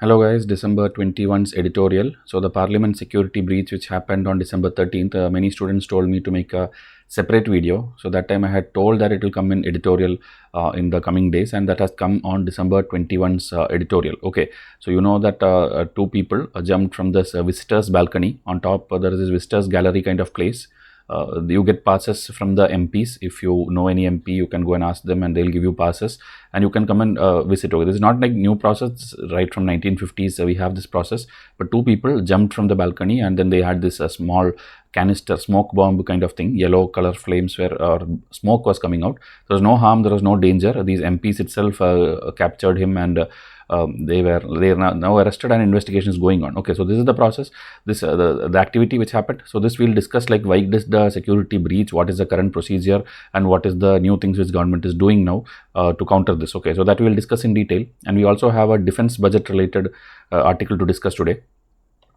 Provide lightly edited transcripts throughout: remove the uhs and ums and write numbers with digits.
Hello guys, December 21's editorial. So the Parliament security breach which happened on December 13th, many students told me to make a separate video. So that time I had told that it will come in editorial in the coming days, and that has come on December 21's editorial. Okay, so you know that two people jumped from this visitors balcony. On top there is this visitors gallery kind of place. You get passes from the MPs. If you know any MP, you can go and ask them and they'll give you passes and you can come and visit. Okay, this is not like new process. Right from 1950s we have this process, but two people jumped from the balcony and then they had this small canister smoke bomb kind of thing. Yellow color flames were smoke was coming out. There was no harm, there was no danger. These MPs itself captured him and they are now arrested and investigation is going on. Okay, so this is the process, this the activity which happened. So this we'll discuss, like why does the security breach, what is the current procedure, and what is the new things which government is doing now to counter this. Okay, so that we'll discuss in detail, and we also have a defense budget related article to discuss today,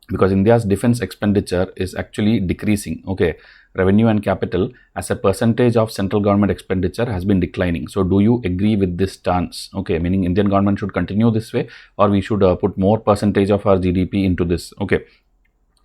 because India's defense expenditure is actually decreasing. Okay, revenue and capital as a percentage of central government expenditure has been declining. So do you agree with this stance? Okay, meaning Indian government should continue this way, or we should put more percentage of our GDP into this. Okay,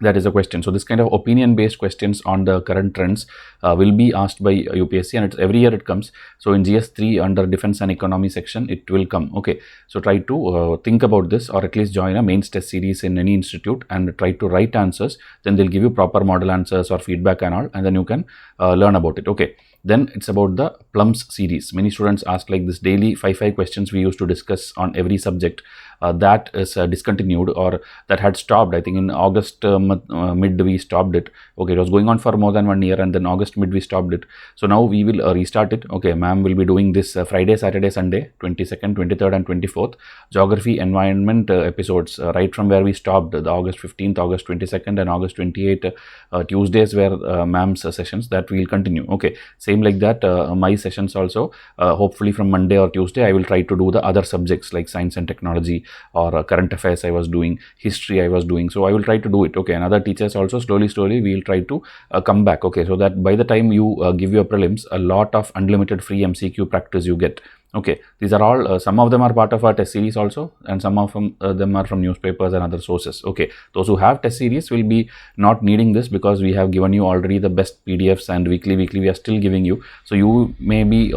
that is a question. So this kind of opinion based questions on the current trends will be asked by UPSC, and it's every year it comes. So in GS3 under defense and economy section it will come. Okay, so try to think about this, or at least join a mains test series in any institute and try to write answers. Then they'll give you proper model answers or feedback and all, and then you can learn about it. Okay, then it's about the Plums series. Many students ask like this daily 5 questions we used to discuss on every subject. That is discontinued, or that had stopped. I think in August mid we stopped it. Okay, it was going on for more than 1 year, and then August mid we stopped it. So now we will restart it. Okay, ma'am will be doing this Friday, Saturday, Sunday, 22nd, 23rd and 24th geography environment episodes, right from where we stopped, the August 15th, August 22nd and August 28th Tuesdays were ma'am's sessions. That will continue. Okay, same like that my sessions also, hopefully from Monday or Tuesday I will try to do the other subjects like science and technology, or current affairs I was doing, history I was doing. So I will try to do it. Okay, and other teachers also slowly we will try to come back. Okay, so that by the time you give your prelims, a lot of unlimited free MCQ practice you get. Okay, these are all some of them are part of our test series also, and some of them are from newspapers and other sources. Okay, those who have test series will be not needing this, because we have given you already the best PDFs, and weekly we are still giving you. So you maybe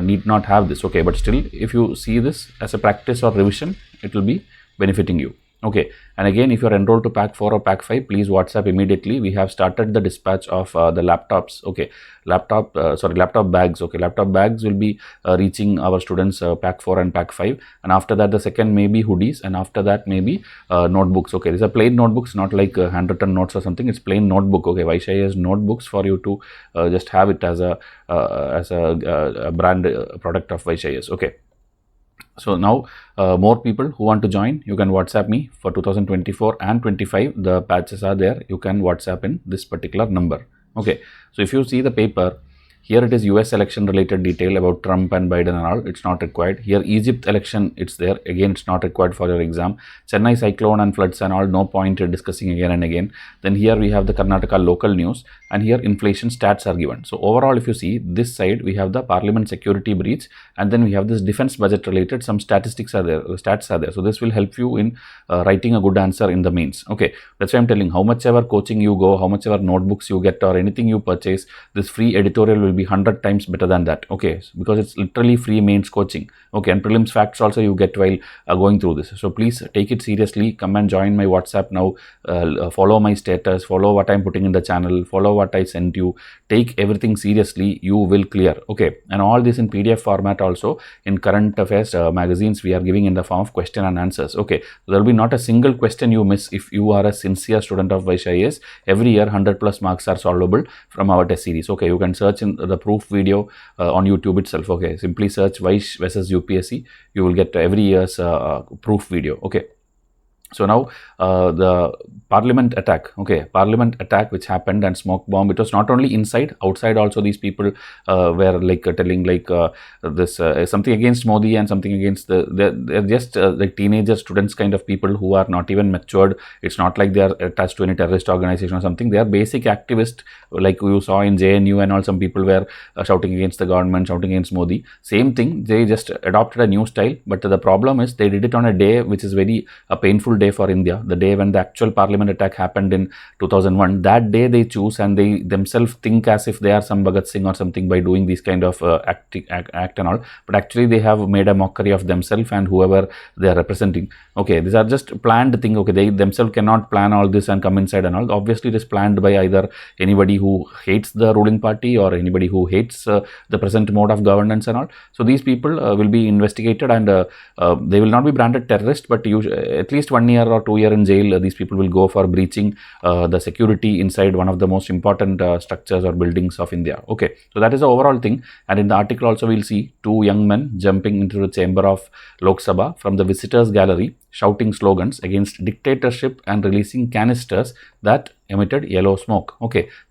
need not have this. Okay, but still if you see this as a practice or revision, it will be benefiting you. Okay, and again, if you are enrolled to pack 4 or pack 5, please WhatsApp immediately. We have started the dispatch of the laptops. Okay, laptop bags. Okay, laptop bags will be reaching our students pack 4 and pack 5, and after that the second may be hoodies, and after that maybe notebooks. Okay, these are plain notebooks, not like handwritten notes or something. It's plain notebook. Okay, YIAS notebooks for you to just have it as a brand product of YIAS. Okay. So now more people who want to join, you can WhatsApp me for 2024 and 25. The patches are there. You can WhatsApp in this particular number. Okay, so if you see the paper, here it is US election related detail about Trump and Biden and all. It's not required. Here Egypt election, it's there. Again, it's not required for your exam. Chennai cyclone and floods and all, no point discussing again and again. Then here we have the Karnataka local news, and here inflation stats are given. So overall, if you see this side, we have the Parliament security breach, and then we have this defense budget related, some statistics are there, stats are there. So this will help you in writing a good answer in the mains. Okay, that's why I'm telling, how much ever coaching you go, how much ever notebooks you get, or anything you purchase, this free editorial will be 100 times better than that. Okay, because it's literally free mains coaching. Okay, and prelims facts also you get while going through this. So please take it seriously. Come and join my WhatsApp now. Follow my status, follow what I'm putting in the channel, follow what I sent you. Take everything seriously, you will clear. Okay, and all this in PDF format also. In current affairs magazines we are giving in the form of question and answers. Okay, so there will be not a single question you miss if you are a sincere student of YIAS. Every year 100+ marks are solvable from our test series. Okay, you can search in the proof video on YouTube itself. Okay, simply search YIAS versus UPSC. You will get every year's proof video. Okay, So now the parliament attack, parliament attack which happened, and smoke bomb, it was not only inside, outside also these people were like telling like this something against Modi and something against they're just like teenager students kind of people who are not even matured. It's not like they are attached to any terrorist organization or something. They are basic activists, like you saw in JNU and all. Some people were shouting against the government, shouting against Modi. Same thing, they just adopted a new style, but the problem is they did it on a day which is very painful day for India, the day when the actual parliament attack happened in 2001. That day they choose, and they themselves think as if they are some Bhagat Singh or something by doing this kind of act and all, but actually they have made a mockery of themselves and whoever they are representing. These are just planned thing. They themselves cannot plan all this and come inside and all. Obviously it is planned by either anybody who hates the ruling party or anybody who hates the present mode of governance and all. So these people will be investigated, and they will not be branded terrorist, but at least 1 year or 2 year in jail these people will go for breaching the security inside one of the most important structures or buildings of India. So that is the overall thing. And in the article also we'll see 2 young men jumping into the chamber of Lok Sabha from the visitors gallery, shouting slogans against dictatorship and releasing canisters that emitted yellow smoke.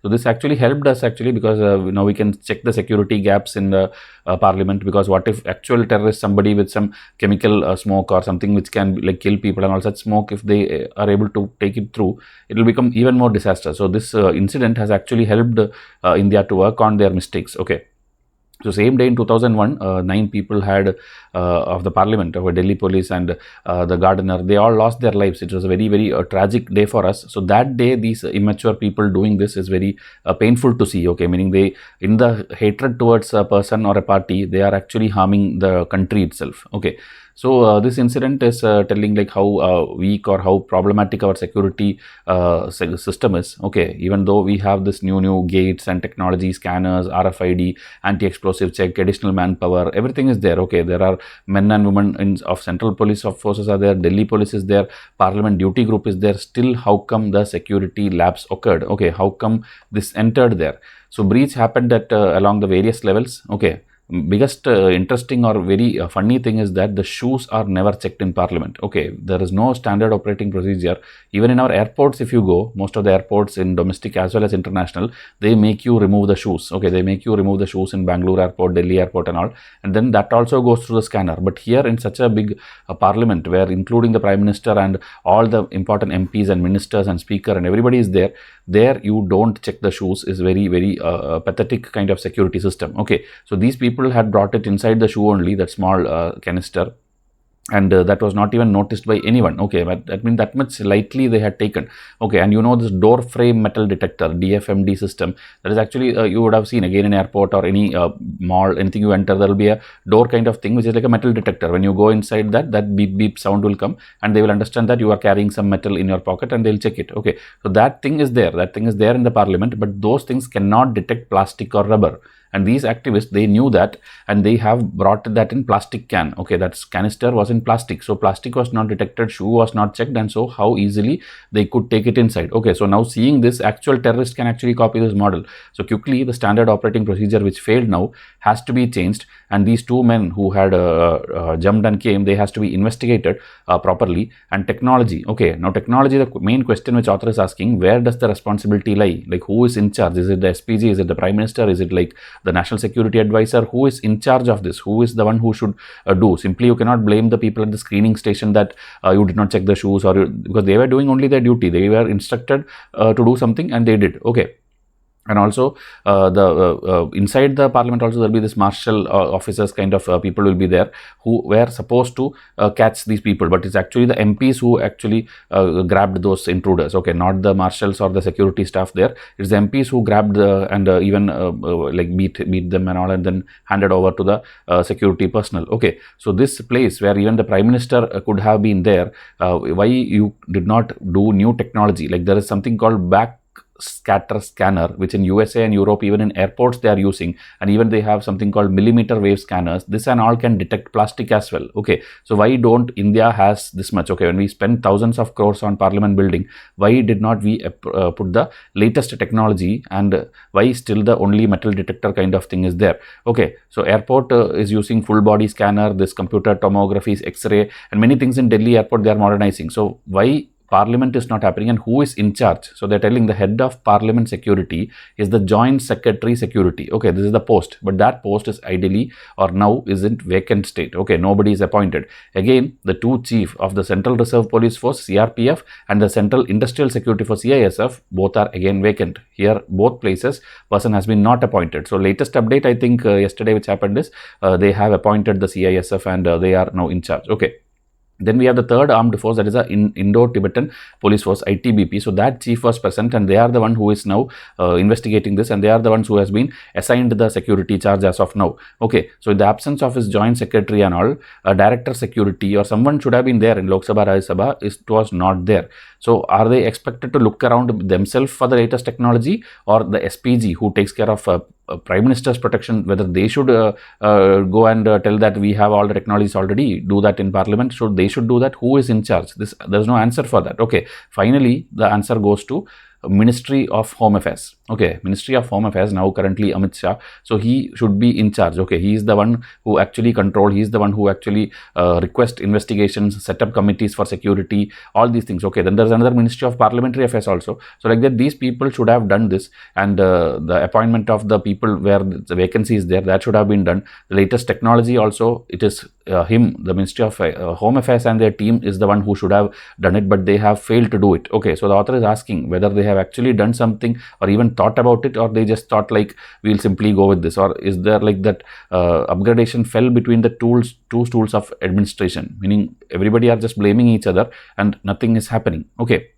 So this actually helped us because now we can check the security gaps in the parliament, because what if actual terrorist, somebody with some chemical smoke or something which can like kill people and all such smoke, if they are able to take it through, it will become even more disaster. So this incident has actually helped India to work on their mistakes. So same day in 2001, 9 people had of the parliament, of Delhi police and the gardener, they all lost their lives. It was a very, very tragic day for us. So that day, these immature people doing this is very painful to see. Meaning they, in the hatred towards a person or a party, they are actually harming the country itself. So this incident is telling like how weak or how problematic our security system is. Even though we have this new gates and technology, scanners, RFID, anti-explosive check, additional manpower, everything is there. There are men and women of central police forces are there, Delhi police is there, parliament duty group is there. Still, how come the security lapse occurred? How come this entered there? So breach happened at along the various levels. Biggest interesting or very funny thing is that the shoes are never checked in parliament. There is no standard operating procedure. Even in our airports, if you go, most of the airports in domestic as well as international, they make you remove the shoes. They make you remove the shoes in Bangalore airport, Delhi airport and all, and then that also goes through the scanner. But here in such a big parliament, where including the prime minister and all the important MPs and ministers and speaker and everybody is there, you don't check the shoes is very, very pathetic kind of security system. So these people had brought it inside the shoe only, that small canister, and that was not even noticed by anyone. But that means that much lightly they had taken. And you know this door frame metal detector, DFMD system, that is actually you would have seen again in airport or any mall, anything you enter, there will be a door kind of thing which is like a metal detector. When you go inside that beep beep sound will come, and they will understand that you are carrying some metal in your pocket, and they'll check it. So that thing is there, in the parliament, but those things cannot detect plastic or rubber. And these activists, they knew that, and they have brought that in plastic can. That canister was in plastic. So plastic was not detected, shoe was not checked, and so how easily they could take it inside. So now seeing this, actual terrorists can actually copy this model. So quickly, the standard operating procedure which failed now has to be changed. And these 2 men who had jumped and came, they has to be investigated properly. And technology. Now technology, the main question which author is asking, where does the responsibility lie? Like who is in charge? Is it the SPG? Is it the Prime Minister? Is it like the National Security Advisor? Who is in charge of this? Who is the one who should do? Simply, you cannot blame the people at the screening station that you did not check the shoes, or because they were doing only their duty. They were instructed to do something, and they did. And also inside the parliament also there will be this marshal officers kind of people will be there, who were supposed to catch these people, but it's actually the MPs who actually grabbed those intruders. Not the marshals or the security staff there. It's the MPs who grabbed and even like beat them and all, and then handed over to the security personnel. So this place where even the prime minister could have been there, why you did not do new technology? Like there is something called scatter scanner, which in USA and Europe, even in airports they are using, and even they have something called millimeter wave scanners. This and all can detect plastic as well. Okay, so why don't India has this much? Okay, when we spend thousands of crores on Parliament building, why did not we put the latest technology, and why still the only metal detector kind of thing is there? Okay, so airport is using full body scanner, this computer tomography, X-ray, and many things in Delhi airport they are modernizing. So why Parliament is not happening, and who is in charge? So they're telling the head of Parliament security is the Joint Secretary Security. Okay, this is the post, but that post is ideally or now isn't vacant state. Okay, nobody is appointed. Again, the two chief of the Central Reserve Police Force CRPF and the Central Industrial Security Force CISF, both are again vacant. Here both places person has been not appointed. So latest update I think yesterday which happened is they have appointed the CISF and they are now in charge. Okay. Then we have the third armed force, that is the Indo-Tibetan Police Force, ITBP. So that chief was present, and they are the one who is now investigating this, and they are the ones who has been assigned the security charge as of now. Okay, so in the absence of his joint secretary and all, a director security or someone should have been there in Lok Sabha, Rajya Sabha. It was not there. So are they expected to look around themselves for the latest technology, or the SPG who takes care of Prime Minister's protection, whether they should go and tell that we have all the technologies already, do that in Parliament? Should they should do that? Who is in charge? There's no answer for that. Okay, finally the answer goes to Ministry of Home Affairs. Okay, Ministry of Home Affairs, now currently Amit Shah. So he should be in charge. Okay, he is the one who actually control, he is the one who actually request investigations, set up committees for security, all these things. Okay, then there's another Ministry of Parliamentary Affairs also. So like that, these people should have done this, and the appointment of the people where the vacancy is there, that should have been done. The latest technology also, it is him, the Ministry of Home Affairs and their team is the one who should have done it, but they have failed to do it. Okay, so the author is asking whether they have actually done something or even thought about it, or they just thought like we'll simply go with this, or is there like that upgradation fell between the two stools of administration, meaning everybody are just blaming each other and nothing is happening. Okay.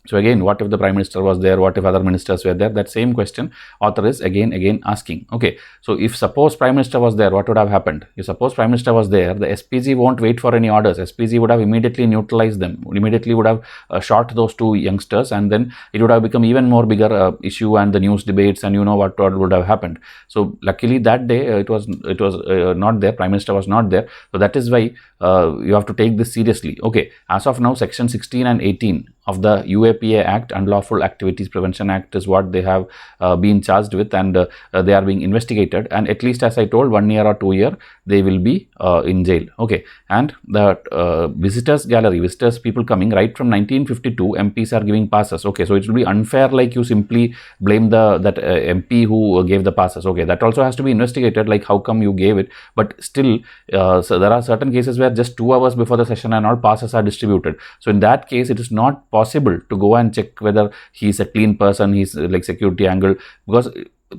So again, what if the Prime Minister was there? What if other ministers were there? That same question author is again asking. Okay, so if suppose Prime Minister was there, what would have happened? If suppose Prime Minister was there, the SPG won't wait for any orders. SPG would have immediately neutralized them, immediately would have shot those two youngsters, and then it would have become even more bigger issue and the news debates, and you know what would have happened. So luckily that day it was not there. Prime Minister was not there. So that is why you have to take this seriously. Okay, as of now, section 16 and 18 of the UAPA Act, Unlawful Activities Prevention Act, is what they have been charged with, and they are being investigated, and at least as I told, 1 year or 2 year they will be in jail. Okay, and the visitors gallery, visitors people coming right from 1952, MPs are giving passes. Okay, so it will be unfair like you simply blame that MP who gave the passes. Okay, that also has to be investigated, like how come you gave it, but still so there are certain cases where just 2 hours before the session and all passes are distributed. So in that case it is not possible to go and check whether he's a clean person, he's like security angle, because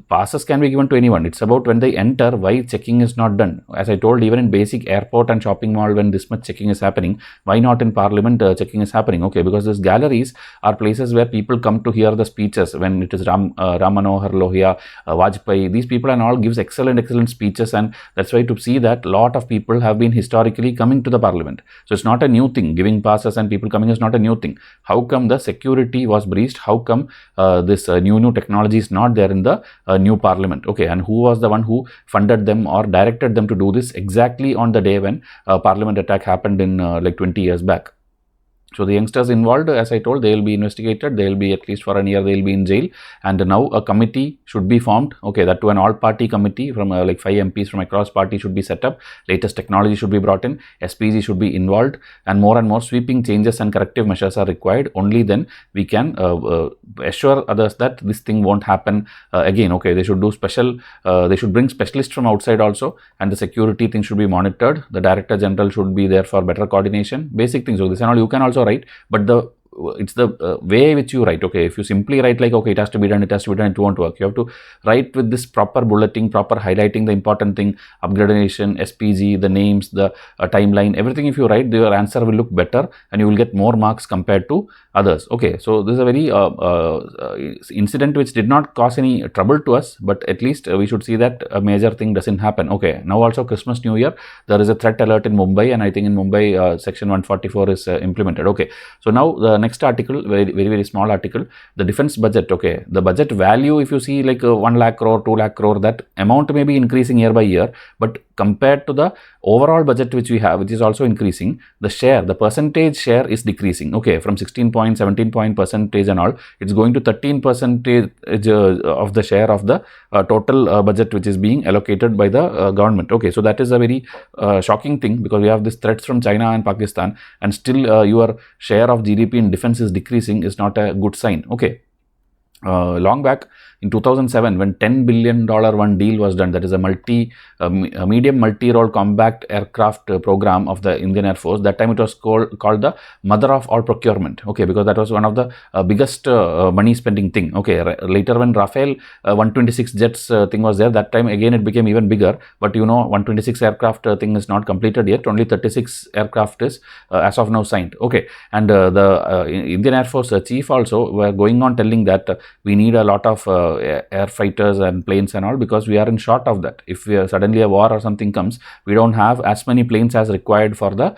passes can be given to anyone. It's about when they enter, why checking is not done. As I told, even in basic airport and shopping mall, when this much checking is happening, why not in Parliament checking is happening? Okay, because these galleries are places where people come to hear the speeches. When it is Ram Manohar Lohia, Vajpayee, these people and all gives excellent speeches, and that's why to see that lot of people have been historically coming to the Parliament. So it's not a new thing. Giving passes and people coming is not a new thing. How come the security was breached? How come this new technology is not there in the new Parliament? Okay, and who was the one who funded them or directed them to do this exactly on the day when Parliament attack happened in like 20 years back? So the youngsters involved, as I told, they will be investigated. They will be at least for a year, they will be in jail. And now a committee should be formed. Okay, that to an all-party committee from like 5 MPs from across party should be set up. Latest technology should be brought in. SPG should be involved, and more sweeping changes and corrective measures are required. Only then we can assure others that this thing won't happen again. Okay, they should do special. They should bring specialists from outside also, and the security thing should be monitored. The Director General should be there for better coordination. Basic things. So this and all you can also write, but it's the way which you write. Okay, if you simply write like, okay, it has to be done, it won't work. You have to write with this proper bulleting, proper highlighting the important thing, upgradation, SPG, the names, the timeline, everything. If you write, your answer will look better and you will get more marks compared to others. Okay, so this is a very incident which did not cause any trouble to us, but at least we should see that a major thing doesn't happen. Okay, now also Christmas, New Year, there is a threat alert in Mumbai, and I think in Mumbai section 144 is implemented. Okay, so now the next article, very small article, the defense budget. Okay, the budget value, if you see like 1 lakh crore, 2 lakh crore, that amount may be increasing year by year, but compared to the overall budget which we have, which is also increasing, the percentage share is decreasing. Okay, from 16 point, 17 point percentage and all, it's going to 13 percentage of the share of the total budget which is being allocated by the government. Okay, so that is a very shocking thing, because we have these threats from China and Pakistan, and still your share of GDP in defense is decreasing, is not a good sign. Okay. Long back in 2007, when $10 billion one deal was done, that is a medium multi-role combat aircraft program of the Indian Air Force. That time it was called the mother of all procurement. Okay, because that was one of the biggest money spending thing. Okay, later when Rafale 126 jets thing was there, that time again it became even bigger. But 126 aircraft thing is not completed yet. Only 36 aircraft is as of now signed. Okay, and the Indian Air Force chief also were going on telling that we need a lot of air fighters and planes and all, because we are in short of that. If suddenly a war or something comes, we don't have as many planes as required for the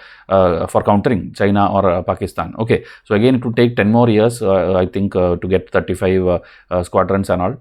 for countering China or Pakistan. Okay, so again it would take 10 more years, I think, to get 35 squadrons and all.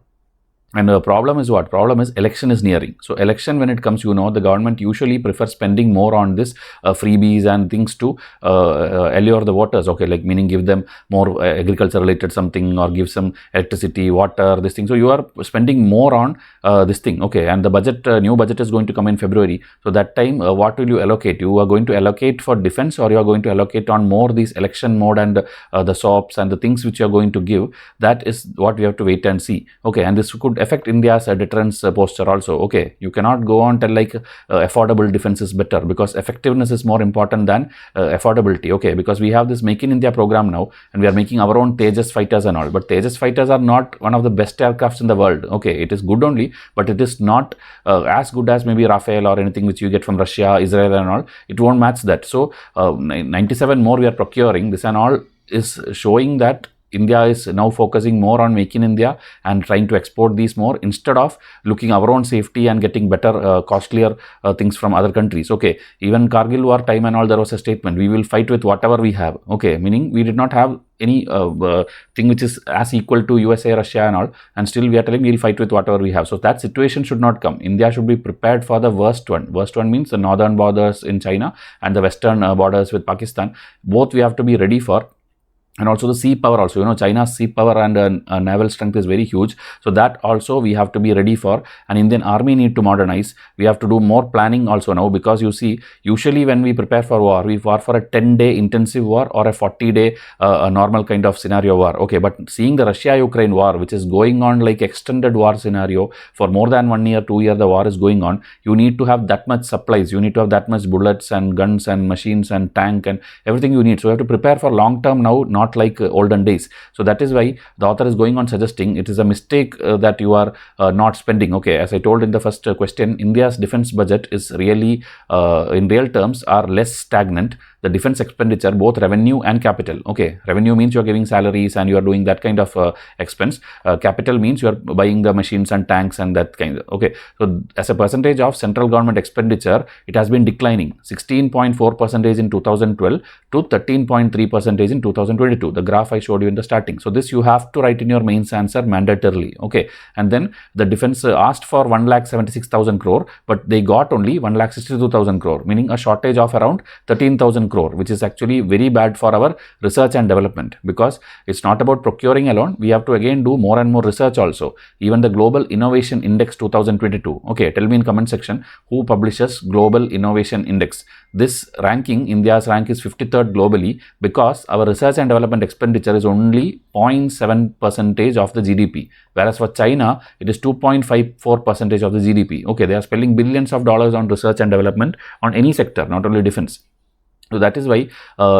And the problem is what? Problem is election is nearing. So election, when it comes, the government usually prefers spending more on this freebies and things to allure the voters. Okay, like meaning give them more agriculture related something, or give some electricity, water, this thing. So you are spending more on this thing. Okay, and the budget, new budget is going to come in February. So that time, what will you allocate? You are going to allocate for defense, or you are going to allocate on more these election mode and the SOPs and the things which you are going to give? That is what we have to wait and see. Okay, and this could affect India's deterrence posture also. Okay, you cannot go on tell like affordable defense is better, because effectiveness is more important than affordability. Okay, because we have this Make in India program now, and we are making our own Tejas fighters and all, but Tejas fighters are not one of the best aircrafts in the world. Okay, it is good only, but it is not as good as maybe Rafale or anything which you get from Russia, Israel and all. It won't match that. So 97 more we are procuring. This and all is showing that India is now focusing more on Make in India and trying to export these more, instead of looking our own safety and getting better, costlier things from other countries. Okay, even Kargil war time and all, there was a statement, we will fight with whatever we have. Okay, meaning we did not have any thing which is as equal to USA, Russia and all, and still we are telling we will fight with whatever we have. So that situation should not come. India should be prepared for the worst one. Worst one means the northern borders in China and the western borders with Pakistan. Both we have to be ready for. And also the sea power also, China's sea power and naval strength is very huge. So that also we have to be ready for. And Indian army need to modernize. We have to do more planning also now, because you see, usually when we prepare for war, we war for a 10-day intensive war or a 40-day normal kind of scenario war. Okay, but seeing the Russia-Ukraine war, which is going on like extended war scenario for more than 1 year, 2 years, the war is going on. You need to have that much supplies. You need to have that much bullets and guns and machines and tank and everything you need. So you have to prepare for long term now, not like olden days. So that is why the author is going on suggesting it is a mistake that you are not spending. Okay, as I told in the first question, India's defense budget is really in real terms are less stagnant. The defense expenditure, both revenue and capital. Okay, revenue means you are giving salaries and you are doing that kind of expense. Capital means you are buying the machines and tanks and that kind of. Okay, so as a percentage of central government expenditure, it has been declining 16.4% in 2012 to 13.3% in 2022. The graph I showed you in the starting. So this you have to write in your mains answer mandatorily. Okay, and then the defense asked for 1,76,000 crore, but they got only 1,62,000 crore, meaning a shortage of around 13,000 crore, which is actually very bad for our research and development, because it's not about procuring alone. We have to again do more and more research also. Even the Global Innovation Index 2022. Okay, tell me in comment section who publishes Global Innovation Index. This ranking, India's rank is 53rd globally, because our research and development expenditure is only 0.7% of the GDP, whereas for China it is 2.54% of the GDP. Okay, they are spending billions of dollars on research and development on any sector, not only defense. So that is why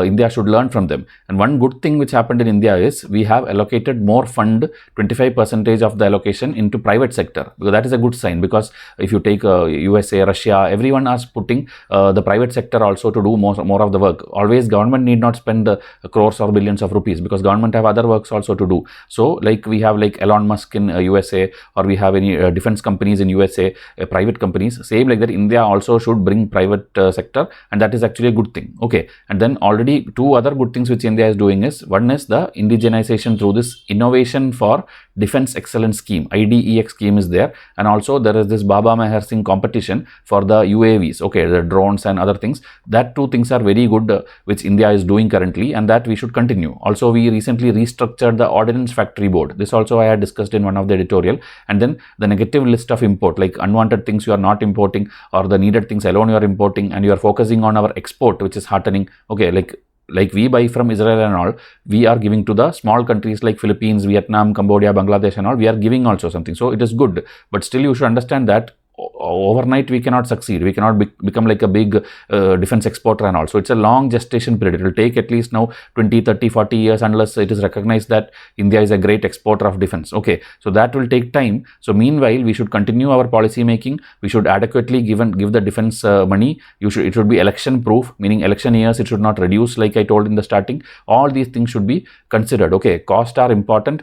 India should learn from them. And one good thing which happened in India is we have allocated more fund, 25% of the allocation into private sector. Because that is a good sign, because if you take USA, Russia, everyone is putting the private sector also to do more of the work. Always government need not spend crores or billions of rupees, because government have other works also to do. So like we have like Elon Musk in USA, or we have any defense companies in USA, private companies. Same like that, India also should bring private sector, and that is actually a good thing. Okay, and then already two other good things which India is doing is, one is the indigenization through this innovation for defense excellence scheme, IDEX scheme is there, and also there is this Baba Meher Singh competition for the UAVs, okay, the drones and other things. That two things are very good which India is doing currently, and that we should continue. Also, we recently restructured the Ordnance Factory Board. This also I had discussed in one of the editorial. And then the negative list of import, like unwanted things you are not importing, or the needed things alone you are importing, and you are focusing on our export, which is heartening. Okay, like we buy from Israel and all, we are giving to the small countries like Philippines, Vietnam, Cambodia, Bangladesh and all, we are giving also something. So it is good, but still you should understand that overnight we cannot succeed. We cannot become like a big defense exporter and all. So it's a long gestation period. It will take at least now 20, 30, 40 years unless it is recognized that India is a great exporter of defense. Okay, so that will take time. So meanwhile, we should continue our policy making. We should adequately give the defense money. It should be election proof, meaning election years it should not reduce, like I told in the starting. All these things should be considered. Okay, costs are important,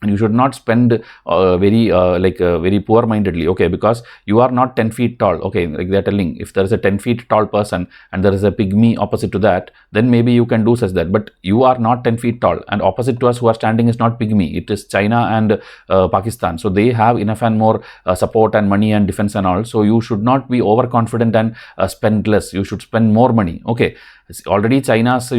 and you should not spend very poor mindedly. Okay, because you are not 10 feet tall. Okay, like they're telling, if there is a 10 feet tall person and there is a pygmy opposite to that, then maybe you can do such that, but you are not 10 feet tall, and opposite to us who are standing is not pygmy, it is China and Pakistan. So they have enough and more support and money and defense and all. So you should not be overconfident and spend less. You should spend more money. Okay, already China's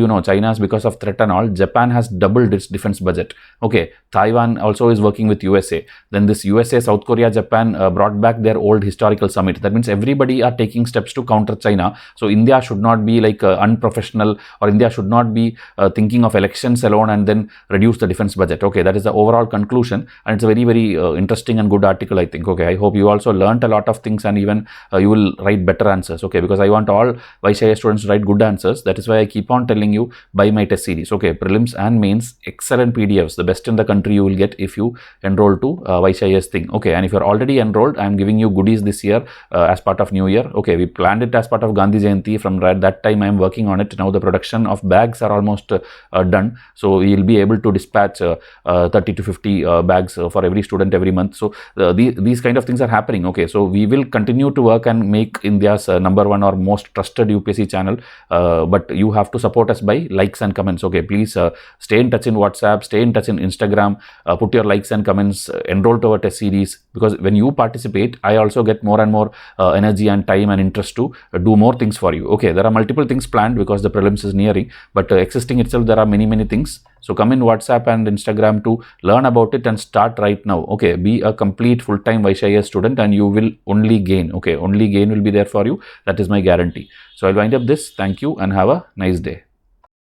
because of threat and all, Japan has doubled its defense budget. Okay, Taiwan also is working with USA. Then this USA, South Korea, Japan brought back their old historical summit. That means everybody are taking steps to counter China. So India should not be like unprofessional, or India should not be thinking of elections alone and then reduce the defense budget. Okay, that is the overall conclusion, and it's a very, very interesting and good article, I think. Okay, I hope you also learnt a lot of things, and even you will write better answers. Okay, because I want all YIAS students to write good answers. That is why I keep on telling you, buy my test series. Okay, prelims and mains, excellent PDFs, the best in the country you will get if you enroll to YIAS thing. Okay, and if you're already enrolled, I am giving you goodies this year as part of New Year. Okay, we planned it as part of Gandhi Jayanti. From that time I am working on it. Now the production of bags are almost done. So we will be able to dispatch 30 to 50 bags for every student every month. So these kind of things are happening. Okay, so we will continue to work and make India's #1 or most trusted UPSC channel. But you have to support us by likes and comments. Okay, please stay in touch in WhatsApp, stay in touch in Instagram, put your likes and comments, enroll to our test series, because when you participate, I also get more and more energy and time and interest to do more things for you. Okay, there are multiple things planned because the prelims is nearing, but existing itself there are many things. So come in WhatsApp and Instagram to learn about it and start right now. Okay, be a complete full-time YIAS student and you will only gain. Okay, only gain will be there for you. That is my guarantee. So I'll wind up this. Thank you and have a nice day.